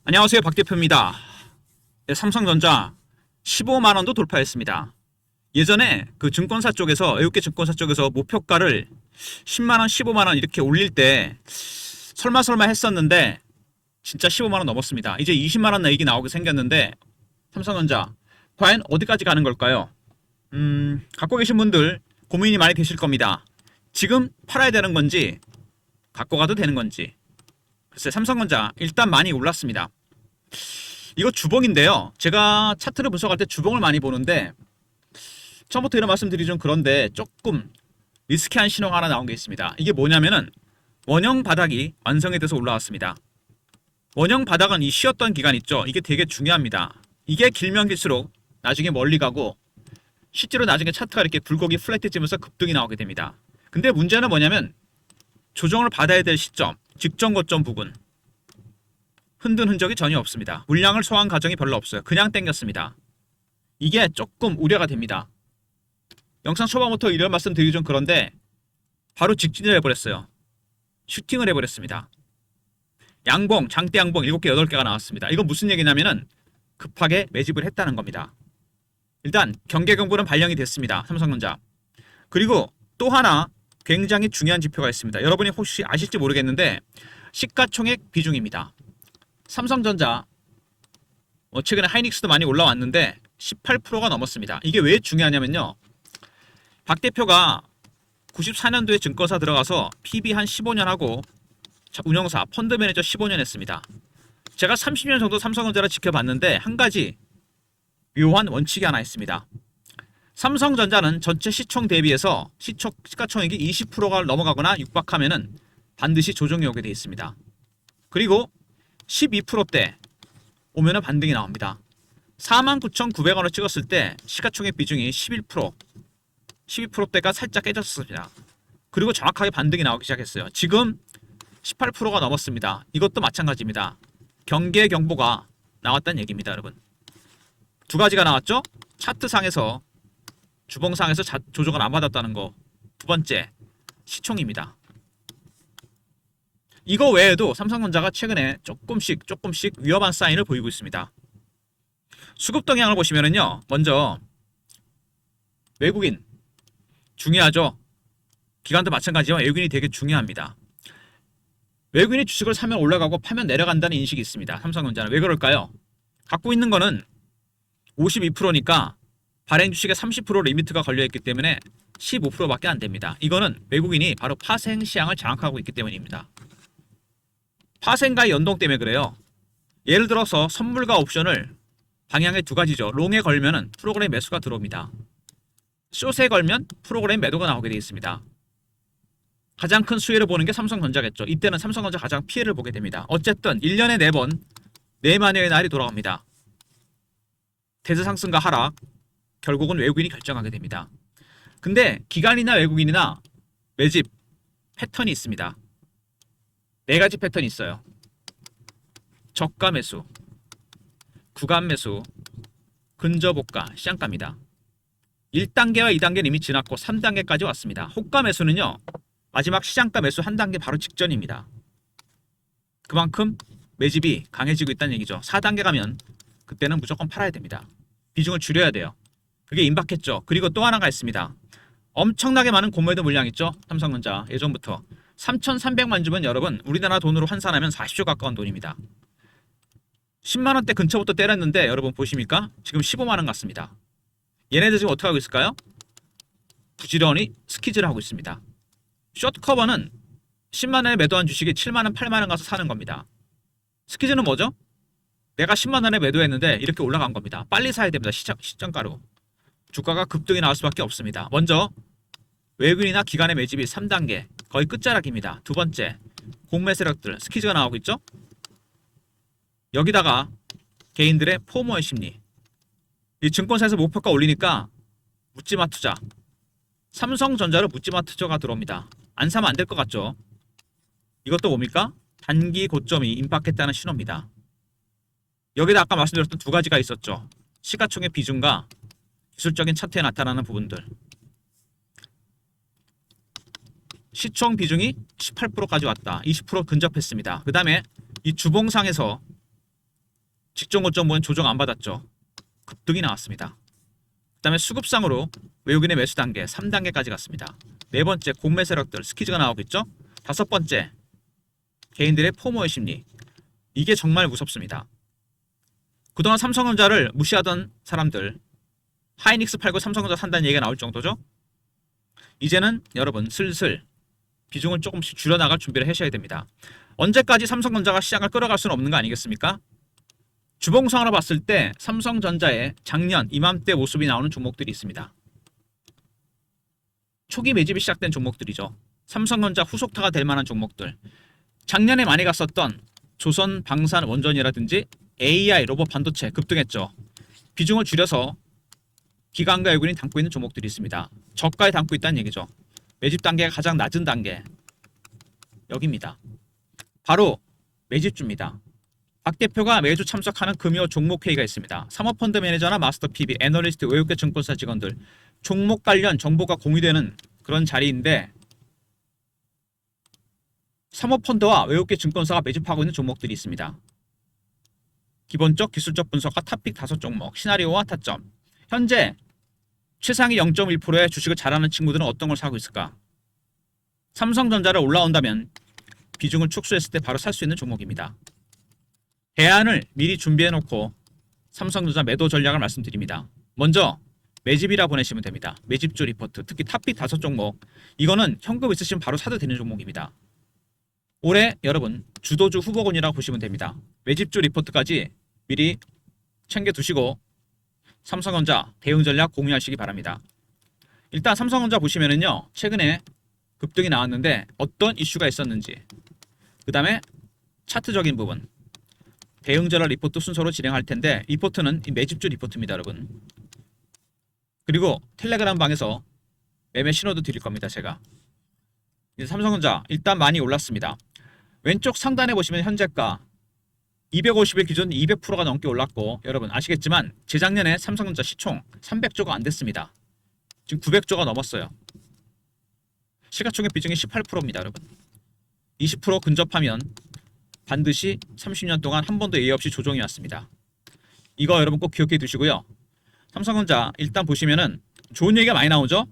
안녕하세요. 박 대표입니다. 네, 삼성전자 15만 원도 돌파했습니다. 예전에 그 증권사 쪽에서 외국계 증권사 쪽에서 목표가를 10만 원, 15만 원 이렇게 올릴 때 설마 했었는데 진짜 15만 원 넘었습니다. 이제 20만 원 얘기 나오게 생겼는데 삼성전자 과연 어디까지 가는 걸까요? 갖고 계신 분들 고민이 많이 되실 겁니다. 지금 팔아야 되는 건지 갖고 가도 되는 건지. 글쎄 삼성전자 일단 많이 올랐습니다. 이거 주봉인데요. 제가 차트를 분석할 때 주봉을 많이 보는데 처음부터 이런 말씀드리기 좀 그런데 조금 리스키한 신호가 하나 나온 게 있습니다. 이게 뭐냐면은 원형 바닥이 완성이 돼서 올라왔습니다. 원형 바닥은 이 쉬었던 기간 있죠. 이게 되게 중요합니다. 이게 길면 길수록 나중에 멀리 가고 실제로 나중에 차트가 이렇게 굴곡이 플랫해지면서 급등이 나오게 됩니다. 근데 문제는 뭐냐면 조정을 받아야 될 시점, 직전 고점 부근 흔든 흔적이 전혀 없습니다. 물량을 소화한 과정이 별로 없어요. 그냥 땡겼습니다. 이게 조금 우려가 됩니다. 영상 초반부터 이런 말씀 드리기 좀 그런데 바로 직진을 해버렸어요. 슈팅을 해버렸습니다. 양봉, 장대 양봉 7개, 8개가 나왔습니다. 이건 무슨 얘기냐면은 급하게 매집을 했다는 겁니다. 일단 경계경보는 발령이 됐습니다. 삼성전자. 그리고 또 하나 굉장히 중요한 지표가 있습니다. 여러분이 혹시 아실지 모르겠는데 시가총액 비중입니다. 삼성전자 최근에 하이닉스도 많이 올라왔는데 18%가 넘었습니다. 이게 왜 중요하냐면요. 박 대표가 94년도에 증권사 들어가서 PB 한 15년 하고 운영사 펀드 매니저 15년 했습니다. 제가 30년 정도 삼성전자를 지켜봤는데 한 가지 묘한 원칙이 하나 있습니다. 삼성전자는 전체 시총 대비해서 시가총액이 20%가 넘어가거나 육박하면은 반드시 조정이 오게 돼 있습니다. 그리고 12%대 오면은 반등이 나옵니다. 49,900원을 찍었을 때 시가총액 비중이 12%대가 살짝 깨졌습니다. 그리고 정확하게 반등이 나오기 시작했어요. 지금 18%가 넘었습니다. 이것도 마찬가지입니다. 경계 경보가 나왔다는 얘기입니다, 여러분. 두 가지가 나왔죠? 차트상에서 주봉상에서 조정을 안 받았다는 거. 두 번째, 시총입니다. 이거 외에도 삼성전자가 최근에 조금씩 위험한 사인을 보이고 있습니다. 수급 동향을 보시면은요. 먼저 외국인 중요하죠. 기관도 마찬가지지만 외국인이 되게 중요합니다. 외국인이 주식을 사면 올라가고 파면 내려간다는 인식이 있습니다. 삼성전자는 왜 그럴까요? 갖고 있는 거는 52%니까 발행 주식의 30% 리미트가 걸려있기 때문에 15%밖에 안 됩니다. 이거는 외국인이 바로 파생 시향을 장악하고 있기 때문입니다. 파생과의 연동 때문에 그래요. 예를 들어서 선물과 옵션을 방향에 두 가지죠. 롱에 걸면은 프로그램 매수가 들어옵니다. 숏에 걸면 프로그램 매도가 나오게 되어 있습니다. 가장 큰 수혜를 보는 게 삼성전자겠죠. 이때는 삼성전자 가장 피해를 보게 됩니다. 어쨌든 1년에 4번 4만여의 날이 돌아옵니다. 대세 상승과 하락 결국은 외국인이 결정하게 됩니다. 근데 기관이나 외국인이나 매집 패턴이 있습니다. 4가지 패턴이 있어요. 저가 매수, 구간 매수, 근저고가, 시장가입니다. 1단계와 2단계는 이미 지났고 3단계까지 왔습니다. 호가 매수는요. 마지막 시장가 매수 한 단계 바로 직전입니다. 그만큼 매집이 강해지고 있다는 얘기죠. 4단계 가면 그때는 무조건 팔아야 됩니다. 비중을 줄여야 돼요. 그게 임박했죠. 그리고 또 하나가 있습니다. 엄청나게 많은 공매도 물량 있죠. 삼성전자 예전부터 3,300만 주면 여러분 우리나라 돈으로 환산하면 40조 가까운 돈입니다. 10만원대 근처부터 때렸는데 여러분 보십니까? 지금 15만원 같습니다. 얘네들 지금 어떻게 하고 있을까요? 부지런히 스키즈를 하고 있습니다. 숏커버는 10만원에 매도한 주식이 7만원, 8만원 가서 사는 겁니다. 스키즈는 뭐죠? 내가 10만원에 매도했는데 이렇게 올라간 겁니다. 빨리 사야 됩니다. 시장가로. 주가가 급등이 나올 수밖에 없습니다. 먼저 외국인이나 기관의 매집이 3단계 거의 끝자락입니다. 두 번째 공매 세력들 스키즈가 나오고 있죠. 여기다가 개인들의 포모의 심리. 이 증권사에서 목표가 올리니까 묻지마 투자. 삼성전자로 묻지마 투자가 들어옵니다. 안 사면 안 될 것 같죠. 이것도 뭡니까? 단기 고점이 임박했다는 신호입니다. 여기다 아까 말씀드렸던 두 가지가 있었죠. 시가총액 비중과 기술적인 차트에 나타나는 부분들. 시총 비중이 18%까지 왔다. 20% 근접했습니다. 그 다음에 이 주봉상에서 직전 고점은 조정 안 받았죠. 급등이 나왔습니다. 그 다음에 수급상으로 외국인의 매수 단계 3단계까지 갔습니다. 네 번째 공매 세력들 스퀴즈가 나오겠죠. 다섯 번째 개인들의 포모의 심리. 이게 정말 무섭습니다. 그동안 삼성전자를 무시하던 사람들 하이닉스 팔고 삼성전자 산다는 얘기가 나올 정도죠. 이제는 여러분 슬슬 비중을 조금씩 줄여나갈 준비를 하셔야 됩니다. 언제까지 삼성전자가 시장을 끌어갈 수는 없는 거 아니겠습니까? 주봉상으로 봤을 때 삼성전자의 작년 이맘때 모습이 나오는 종목들이 있습니다. 초기 매집이 시작된 종목들이죠. 삼성전자 후속타가 될 만한 종목들. 작년에 많이 갔었던 조선 방산 원전이라든지 AI 로봇 반도체 급등했죠. 비중을 줄여서 기관과 외국인이 담고 있는 종목들이 있습니다. 저가에 담고 있다는 얘기죠. 매집 단계가 가장 낮은 단계 여기입니다. 바로 매집주입니다. 박 대표가 매주 참석하는 금요 종목회의가 있습니다. 사모펀드 매니저나 마스터 PB, 애널리스트, 외국계 증권사 직원들 종목 관련 정보가 공유되는 그런 자리인데 사모펀드와 외국계 증권사가 매집하고 있는 종목들이 있습니다. 기본적 기술적 분석과 탑픽 5종목, 시나리오와 타점. 현재 최상위 0.1%의 주식을 잘하는 친구들은 어떤 걸 사고 있을까? 삼성전자를 올라온다면 비중을 축소했을 때 바로 살 수 있는 종목입니다. 대안을 미리 준비해놓고 삼성전자 매도 전략을 말씀드립니다. 먼저 매집이라 보내시면 됩니다. 매집주 리포트, 특히 탑픽 5종목. 이거는 현금 있으시면 바로 사도 되는 종목입니다. 올해 여러분 주도주 후보군이라고 보시면 됩니다. 매집주 리포트까지 미리 챙겨두시고 삼성전자 대응 전략 공유하시기 바랍니다. 일단 삼성전자 보시면은요, 최근에 급등이 나왔는데 어떤 이슈가 있었는지, 그 다음에 차트적인 부분, 대응 전략 리포트 순서로 진행할 텐데 리포트는 이 매집주 리포트입니다, 여러분. 그리고 텔레그램 방에서 매매 신호도 드릴 겁니다, 제가. 이제 삼성전자 일단 많이 올랐습니다. 왼쪽 상단에 보시면 현재가 250일 기준 200%가 넘게 올랐고, 여러분 아시겠지만 재작년에 삼성전자 시총 300조가 안 됐습니다. 지금 900조가 넘었어요. 시가총액 비중이 18%입니다, 여러분. 20% 근접하면 반드시 30년 동안 한 번도 예의 없이 조정이 왔습니다. 이거 여러분 꼭 기억해 두시고요. 삼성전자 일단 보시면은 좋은 얘기가 많이 나오죠.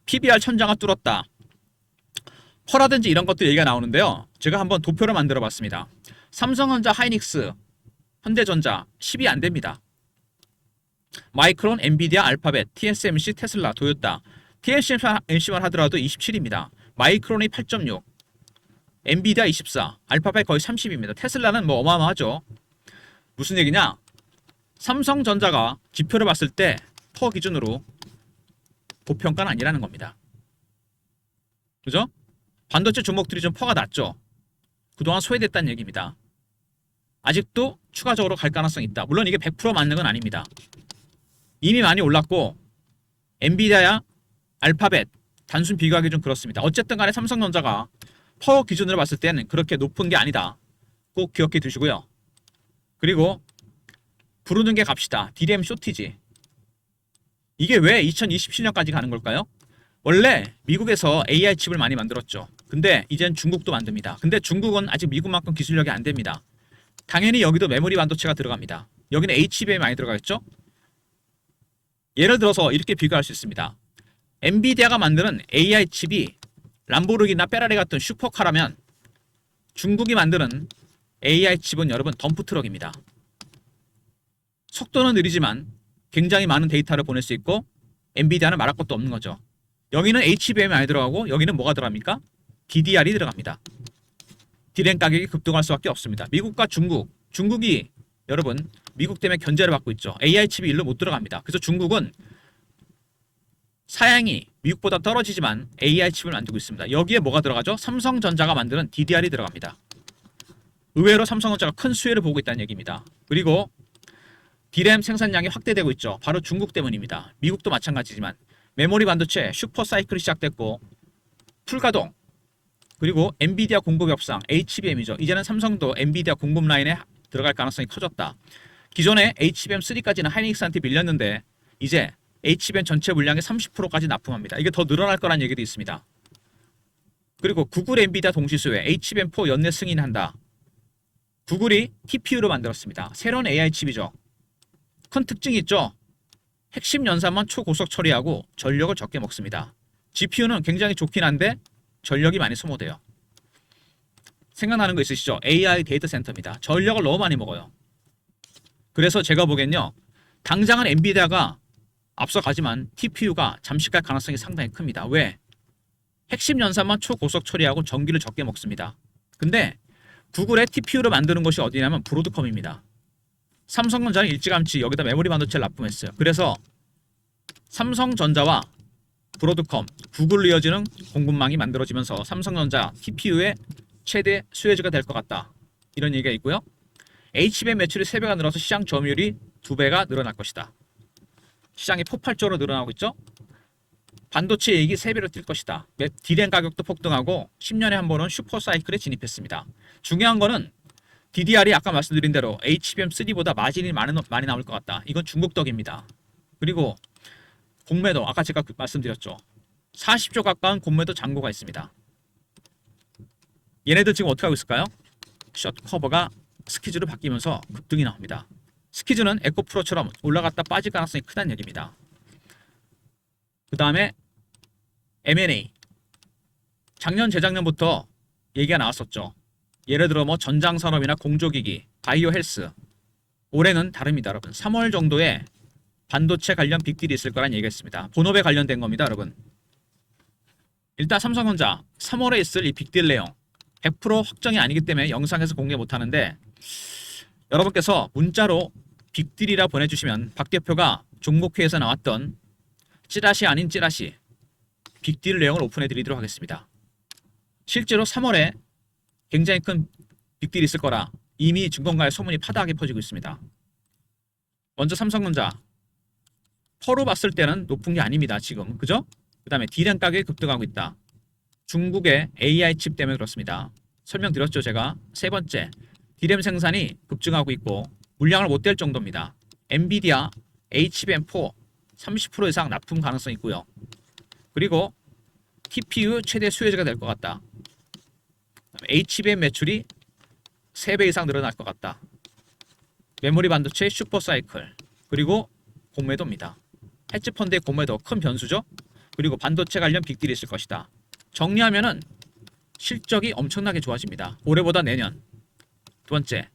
PBR 천장을 뚫었다. 퍼라든지 이런 것들 얘기가 나오는데요. 제가 한번 도표를 만들어 봤습니다. 삼성전자, 하이닉스, 현대전자 10이 안 됩니다. 마이크론, 엔비디아, 알파벳, TSMC, 테슬라, 도요타. TSMC만 하더라도 27입니다. 마이크론이 8.6, 엔비디아 24, 알파벳 거의 30입니다. 테슬라는 뭐 어마어마하죠. 무슨 얘기냐? 삼성전자가 지표를 봤을 때 퍼 기준으로 고평가는 아니라는 겁니다. 그죠? 반도체 종목들이 좀 퍼가 낮죠. 그동안 소외됐다는 얘기입니다. 아직도 추가적으로 갈 가능성이 있다. 물론 이게 100% 맞는 건 아닙니다. 이미 많이 올랐고 엔비디아야 알파벳 단순 비교하기 좀 그렇습니다. 어쨌든 간에 삼성전자가 퍼 기준으로 봤을 때는 그렇게 높은 게 아니다. 꼭 기억해 두시고요. 그리고 부르는 게 갑시다. DRAM 쇼티지. 이게 왜 2027년까지 가는 걸까요? 원래 미국에서 AI 칩을 많이 만들었죠. 근데 이젠 중국도 만듭니다. 근데 중국은 아직 미국만큼 기술력이 안 됩니다. 당연히 여기도 메모리 반도체가 들어갑니다. 여기는 HBM이 많이 들어가겠죠? 예를 들어서 이렇게 비교할 수 있습니다. 엔비디아가 만드는 AI 칩이 람보르기나 페라리 같은 슈퍼카라면 중국이 만드는 AI 칩은 여러분 덤프트럭입니다. 속도는 느리지만 굉장히 많은 데이터를 보낼 수 있고 엔비디아는 말할 것도 없는 거죠. 여기는 HBM이 많이 들어가고 여기는 뭐가 들어갑니까? DDR이 들어갑니다. 디램 가격이 급등할 수밖에 없습니다. 미국과 중국이 여러분 미국 때문에 견제를 받고 있죠. AI 칩이 일로 못 들어갑니다. 그래서 중국은 사양이 미국보다 떨어지지만 AI 칩을 만들고 있습니다. 여기에 뭐가 들어가죠? 삼성전자가 만드는 DDR이 들어갑니다. 의외로 삼성전자가 큰 수혜를 보고 있다는 얘기입니다. 그리고 디램 생산량이 확대되고 있죠. 바로 중국 때문입니다. 미국도 마찬가지지만 메모리 반도체 슈퍼 사이클이 시작됐고 풀가동, 그리고 엔비디아 공급 협상 HBM이죠. 이제는 삼성도 엔비디아 공급 라인에 들어갈 가능성이 커졌다. 기존에 HBM3까지는 하이닉스한테 밀렸는데 이제 HBM 전체 물량의 30%까지 납품합니다. 이게 더 늘어날 거란 얘기도 있습니다. 그리고 구글 엔비디아 동시 수혜 HBM4 연내 승인한다. 구글이 TPU로 만들었습니다. 새로운 AI 칩이죠. 큰 특징이 있죠. 핵심 연산만 초고속 처리하고 전력을 적게 먹습니다. GPU는 굉장히 좋긴 한데 전력이 많이 소모돼요. 생각나는 거 있으시죠? AI 데이터 센터입니다. 전력을 너무 많이 먹어요. 그래서 제가 보기엔요. 당장은 엔비디아가 앞서가지만 TPU가 잠시 갈 가능성이 상당히 큽니다. 왜? 핵심 연산만 초고속 처리하고 전기를 적게 먹습니다. 근데 구글의 TPU를 만드는 것이 어디냐면 브로드컴입니다. 삼성전자는 일찌감치 여기다 메모리 반도체를 납품했어요. 그래서 삼성전자와 브로드컴, 구글로 이어지는 공급망이 만들어지면서 삼성전자 TPU의 최대 수혜주가 될 것 같다. 이런 얘기가 있고요. HBM 매출이 3배가 늘어서 시장 점유율이 2배가 늘어날 것이다. 시장이 폭발적으로 늘어나고 있죠. 반도체 이익이 3배로 뛸 것이다. D램 가격도 폭등하고 10년에 한 번은 슈퍼사이클에 진입했습니다. 중요한 거는 DDR이 아까 말씀드린 대로 HBM3보다 마진이 많이 나올 것 같다. 이건 중국 덕입니다. 그리고 공매도 아까 제가 말씀드렸죠. 40조 가까운 공매도 잔고가 있습니다. 얘네들 지금 어떻게 하고 있을까요? 숏 커버가 스키즈로 바뀌면서 급등이 나옵니다. 스키즈는 에코프로처럼 올라갔다 빠질 가능성이 크다는 얘기입니다. 그 다음에 M&A. 작년 재작년부터 얘기가 나왔었죠. 예를 들어 뭐 전장산업이나 공조기기, 바이오 헬스. 올해는 다릅니다, 여러분. 3월 정도에 반도체 관련 빅딜이 있을 거란 얘기했습니다. 본업에 관련된 겁니다, 여러분. 일단 삼성전자 3월에 있을 이 빅딜 내용 100% 확정이 아니기 때문에 영상에서 공개 못하는데 여러분께서 문자로 빅딜이라 보내주시면 박 대표가 종목회에서 나왔던 찌라시 아닌 찌라시 빅딜 내용을 오픈해 드리도록 하겠습니다. 실제로 3월에 굉장히 큰 빅딜이 있을 거라 이미 증권가의 소문이 파다하게 퍼지고 있습니다. 먼저 삼성전자 퍼로 봤을 때는 높은 게 아닙니다. 지금 그죠? 그 다음에 D램 가격이 급등하고 있다. 중국의 AI 칩 때문에 그렇습니다. 설명드렸죠 제가. 세 번째, D램 생산이 급증하고 있고 물량을 못 댈 정도입니다. 엔비디아 HBM4 30% 이상 납품 가능성이 있고요. 그리고 TPU 최대 수혜자가 될 것 같다. HBM 매출이 3배 이상 늘어날 것 같다. 메모리 반도체 슈퍼사이클 그리고 공매도입니다. 헤지펀드의 공매도 큰 변수죠. 그리고 반도체 관련 빅딜이 있을 것이다. 정리하면은 실적이 엄청나게 좋아집니다. 올해보다 내년. 두 번째,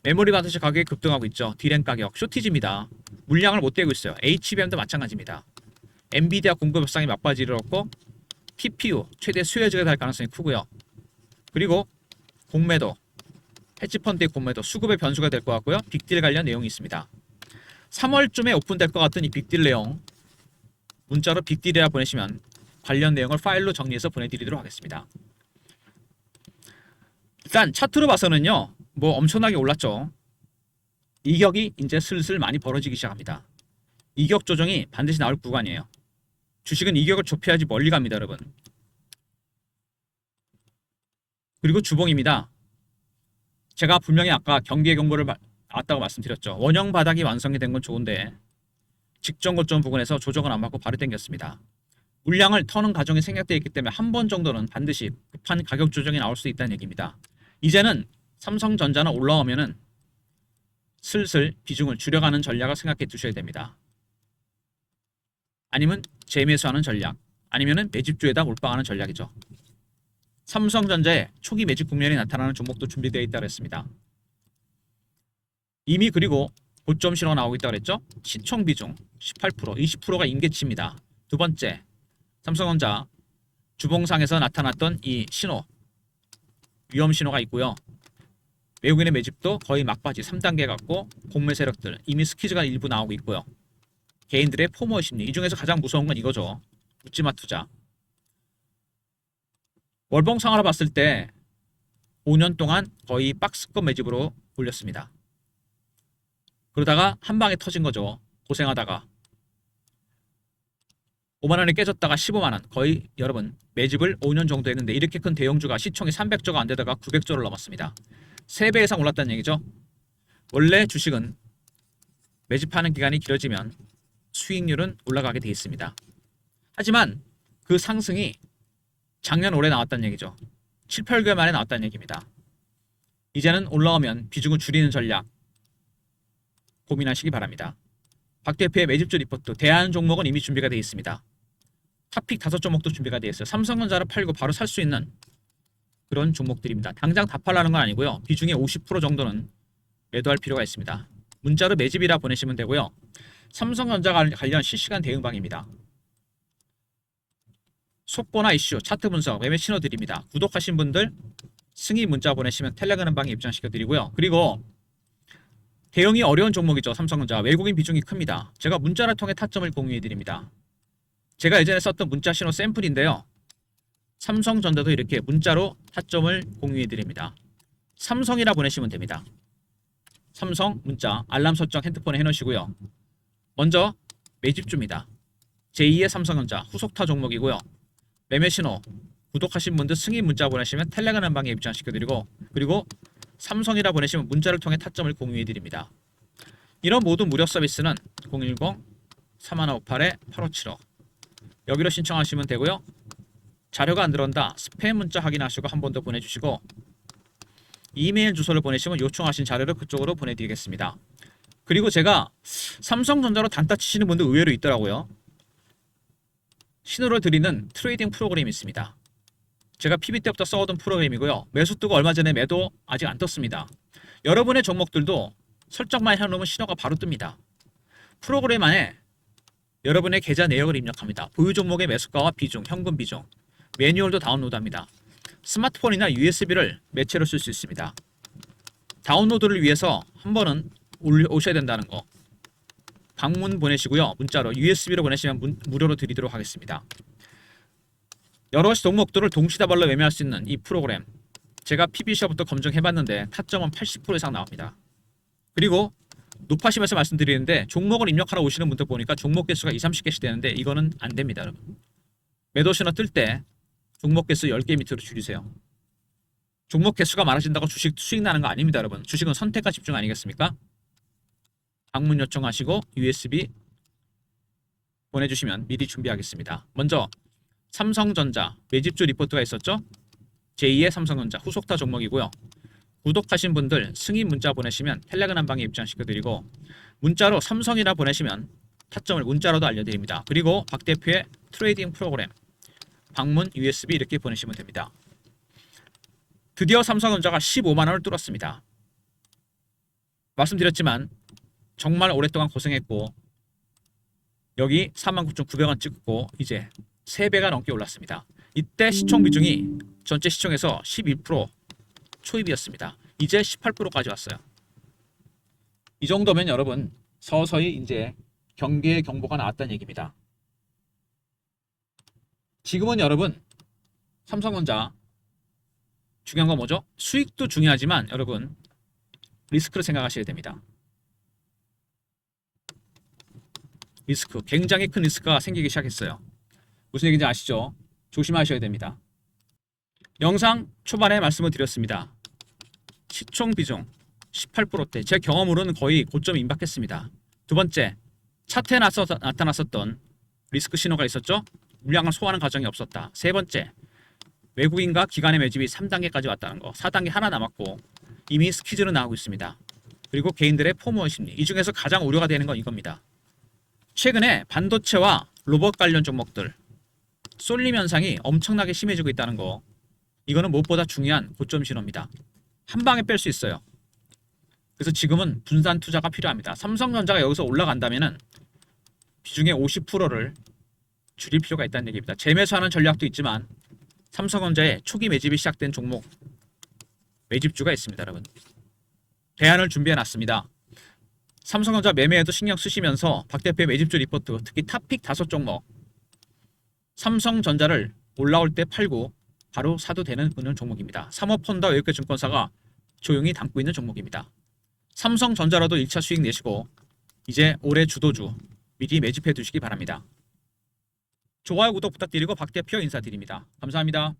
메모리 반도체 가격이 급등하고 있죠. D램 가격 쇼티지입니다. 물량을 못 떼고 있어요. HBM도 마찬가지입니다. 엔비디아 공급 협상이 막바지를 얻고 TPU 최대 수혜주가 될 가능성이 크고요. 그리고 공매도, 헤지펀드의 공매도 수급의 변수가 될 것 같고요. 빅딜 관련 내용이 있습니다. 3월쯤에 오픈될 것 같은 이 빅딜 내용 문자로 빅딜이라 보내시면 관련 내용을 파일로 정리해서 보내드리도록 하겠습니다. 일단 차트로 봐서는요. 뭐 엄청나게 올랐죠. 이격이 이제 슬슬 많이 벌어지기 시작합니다. 이격 조정이 반드시 나올 구간이에요. 주식은 이격을 좁혀야지 멀리 갑니다, 여러분. 그리고 주봉입니다. 제가 분명히 아까 경기의 경고를 나왔다고 말씀드렸죠. 원형 바닥이 완성이 된 건 좋은데 직전 고점 부근에서 조정을 안 받고 바로 당겼습니다. 물량을 터는 과정이 생략되어 있기 때문에 한 번 정도는 반드시 급한 가격 조정이 나올 수 있다는 얘기입니다. 이제는 삼성전자는 올라오면은 슬슬 비중을 줄여가는 전략을 생각해 두셔야 됩니다. 아니면 재매수하는 전략, 아니면은 매집주에다 몰빵하는 전략이죠. 삼성전자의 초기 매집 국면이 나타나는 종목도 준비되어 있다고 했습니다. 이미 그리고 고점 신호가 나오고 있다고 그랬죠. 시총 비중 18%, 20%가 임계치입니다. 두 번째, 삼성전자 주봉상에서 나타났던 이 신호, 위험 신호가 있고요. 외국인의 매집도 거의 막바지 3단계 같고 공매 세력들 이미 스퀴즈가 일부 나오고 있고요. 개인들의 포모 심리, 이 중에서 가장 무서운 건 이거죠. 묻지마 투자. 월봉상으로 봤을 때 5년 동안 거의 박스권 매집으로 올렸습니다. 그러다가 한 방에 터진 거죠. 고생하다가 5만 원이 깨졌다가 15만 원, 거의 여러분 매집을 5년 정도 했는데 이렇게 큰 대형주가 시총이 300조가 안 되다가 900조를 넘었습니다. 3배 이상 올랐다는 얘기죠. 원래 주식은 매집하는 기간이 길어지면 수익률은 올라가게 돼 있습니다. 하지만 그 상승이 작년 올해 나왔다는 얘기죠. 7, 8개월 만에 나왔다는 얘기입니다. 이제는 올라오면 비중을 줄이는 전략 고민하시기 바랍니다. 박 대표의 매집주 리포트 대안 종목은 이미 준비가 되어 있습니다. 탑픽 5종목도 준비가 되어 있어요. 삼성전자를 팔고 바로 살 수 있는 그런 종목들입니다. 당장 다 팔라는 건 아니고요. 비중의 50% 정도는 매도할 필요가 있습니다. 문자로 매집이라 보내시면 되고요. 삼성전자 관련 실시간 대응방입니다. 속보나 이슈, 차트 분석, 매매 신호 드립니다. 구독하신 분들 승인 문자 보내시면 텔레그램 방에 입장시켜 드리고요. 그리고 대응이 어려운 종목이죠. 삼성전자. 외국인 비중이 큽니다. 제가 문자를 통해 타점을 공유해 드립니다. 제가 예전에 썼던 문자 신호 샘플인데요. 삼성전자도 이렇게 문자로 타점을 공유해 드립니다. 삼성이라 보내시면 됩니다. 삼성 문자 알람 설정 핸드폰에 해놓으시고요. 먼저 매집주입니다. 제2의 삼성전자 후속타 종목이고요. 매매 신호 구독하신 분들 승인 문자 보내시면 텔레그램 방에 입장시켜드리고 그리고 삼성이라 보내시면 문자를 통해 타점을 공유해드립니다. 이런 모든 무료 서비스는 010-3158-8575 여기로 신청하시면 되고요. 자료가 안 들어온다 스팸 문자 확인하시고 한 번 더 보내주시고 이메일 주소를 보내시면 요청하신 자료를 그쪽으로 보내드리겠습니다. 그리고 제가 삼성전자로 단타 치시는 분들 의외로 있더라고요. 신호를 드리는 트레이딩 프로그램이 있습니다. 제가 PB 때부터 써오던 프로그램이고요. 매수 뜨고 얼마 전에 매도 아직 안 떴습니다. 여러분의 종목들도 설정만 해놓으면 신호가 바로 뜹니다. 프로그램 안에 여러분의 계좌 내역을 입력합니다. 보유 종목의 매수가와 비중, 현금 비중, 매뉴얼도 다운로드합니다. 스마트폰이나 USB를 매체로 쓸 수 있습니다. 다운로드를 위해서 한 번은 오셔야 된다는 거. 방문 보내시고요. 문자로 USB로 보내시면 무료로 드리도록 하겠습니다. 여러 종목들을 동시다발로 매매할 수 있는 이 프로그램 제가 PB시어부터 검증해봤는데 타점은 80% 이상 나옵니다. 그리고 높아시면서 말씀드리는데 종목을 입력하러 오시는 분들 보니까 종목 개수가 20-30개씩 되는데 이거는 안 됩니다. 여러분. 매도 신호 뜰 때 종목 개수 10개 밑으로 줄이세요. 종목 개수가 많아진다고 주식 수익 나는 거 아닙니다. 여러분. 주식은 선택과 집중 아니겠습니까? 방문 요청하시고 USB 보내주시면 미리 준비하겠습니다. 먼저 삼성전자 매집주 리포트가 있었죠. 제2의 삼성전자 후속타 종목이고요. 구독하신 분들 승인 문자 보내시면 텔레그램 방에 입장시켜드리고 문자로 삼성이라 보내시면 타점을 문자로도 알려드립니다. 그리고 박 대표의 트레이딩 프로그램 방문 USB 이렇게 보내시면 됩니다. 드디어 삼성전자가 15만원을 뚫었습니다. 말씀드렸지만 정말 오랫동안 고생했고 여기 49,900원 찍고 이제 3배가 넘게 올랐습니다. 이때 시총 비중이 전체 시총에서 11% 초입이었습니다. 이제 18%까지 왔어요. 이 정도면 여러분 서서히 이제 경계의 경보가 나왔다는 얘기입니다. 지금은 여러분 삼성전자 중요한 건 뭐죠? 수익도 중요하지만 여러분 리스크를 생각하셔야 됩니다. 리스크, 굉장히 큰 리스크가 생기기 시작했어요. 무슨 얘기인지 아시죠? 조심하셔야 됩니다. 영상 초반에 말씀을 드렸습니다. 시총 비중 18%대 제 경험으로는 거의 고점에 임박했습니다. 두 번째, 차트에 나타났었던 리스크 신호가 있었죠. 물량을 소화하는 과정이 없었다. 세 번째, 외국인과 기관의 매집이 3단계까지 왔다는 거. 4단계 하나 남았고 이미 스퀴즈는 나오고 있습니다. 그리고 개인들의 포모 심리, 이 중에서 가장 우려가 되는 건 이겁니다. 최근에 반도체와 로봇 관련 종목들 쏠림 현상이 엄청나게 심해지고 있다는 거. 이거는 무엇보다 중요한 고점 신호입니다. 한 방에 뺄 수 있어요. 그래서 지금은 분산 투자가 필요합니다. 삼성전자가 여기서 올라간다면은 비중의 50%를 줄일 필요가 있다는 얘기입니다. 재매수하는 전략도 있지만 삼성전자의 초기 매집이 시작된 종목 매집주가 있습니다. 여러분. 대안을 준비해 놨습니다. 삼성전자 매매에도 신경 쓰시면서 박 대표의 매집주 리포트 특히 탑픽 5종목 삼성전자를 올라올 때 팔고 바로 사도 되는 그런 종목입니다. 사모펀드와 외국계 증권사가 조용히 담고 있는 종목입니다. 삼성전자라도 1차 수익 내시고 이제 올해 주도주 미리 매집해 두시기 바랍니다. 좋아요 구독 부탁드리고 박 대표 인사드립니다. 감사합니다.